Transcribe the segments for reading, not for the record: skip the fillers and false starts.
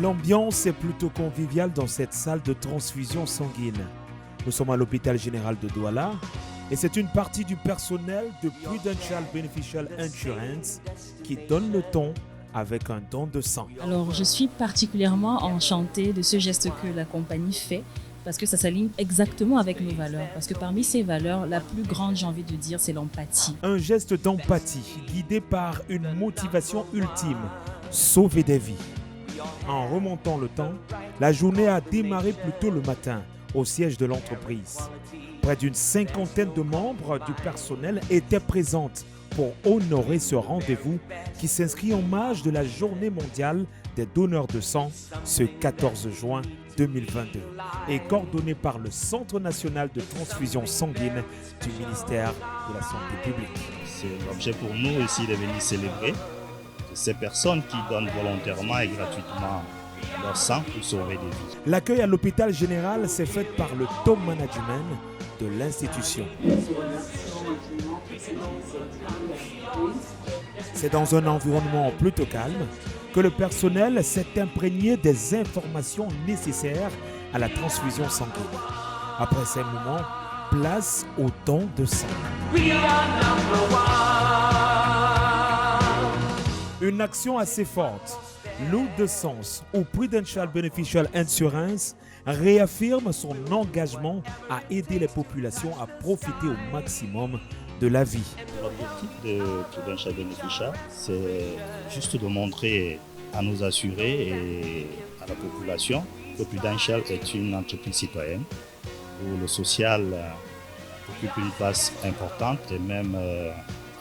L'ambiance est plutôt conviviale dans cette salle de transfusion sanguine. Nous sommes à l'hôpital général de Douala et c'est une partie du personnel de Prudential Beneficial Insurance qui donne le ton avec un don de sang. Alors, je suis particulièrement enchantée de ce geste que la compagnie fait parce que ça s'aligne exactement avec nos valeurs. Parce que parmi ces valeurs, la plus grande, j'ai envie de dire, c'est l'empathie. Un geste d'empathie guidé par une motivation ultime, sauver des vies. En remontant le temps, la journée a démarré plus tôt le matin au siège de l'entreprise. Près d'une cinquantaine de membres du personnel étaient présentes pour honorer ce rendez-vous qui s'inscrit en marge de la Journée mondiale des donneurs de sang ce 14 juin 2022 et coordonné par le Centre national de transfusion sanguine du ministère de la Santé publique. C'est l'objet pour nous ici de venir célébrer ces personnes qui donnent volontairement et gratuitement leur sang pour sauver des vies. L'accueil à l'hôpital général s'est fait par le top management de l'institution. C'est dans un environnement plutôt calme que le personnel s'est imprégné des informations nécessaires à la transfusion sanguine. Après ces moments, place au don de sang. Une action assez forte, Lourd de Sens ou Prudential Beneficial Insurance réaffirme son engagement à aider les populations à profiter au maximum de la vie. L'objectif de Prudential Beneficial, c'est juste de montrer à nos assurés et à la population que Prudential est une entreprise citoyenne où le social occupe une place importante et même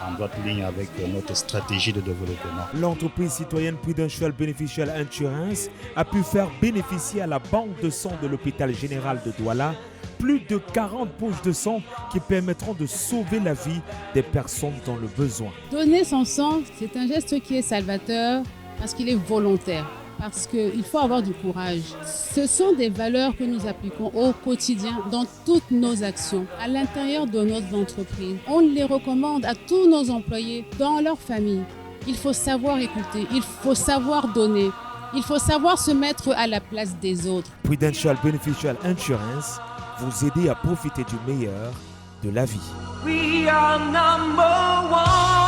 en droite ligne avec notre stratégie de développement. L'entreprise citoyenne Prudential Beneficial Insurance a pu faire bénéficier à la banque de sang de l'hôpital général de Douala plus de 40 poches de sang qui permettront de sauver la vie des personnes dans le besoin. Donner son sang, c'est un geste qui est salvateur parce qu'il est volontaire. Parce qu'il faut avoir du courage. Ce sont des valeurs que nous appliquons au quotidien dans toutes nos actions, à l'intérieur de notre entreprise. On les recommande à tous nos employés, dans leur famille. Il faut savoir écouter, il faut savoir donner, il faut savoir se mettre à la place des autres. Prudential Beneficial Insurance vous aider à profiter du meilleur de la vie. We are number one.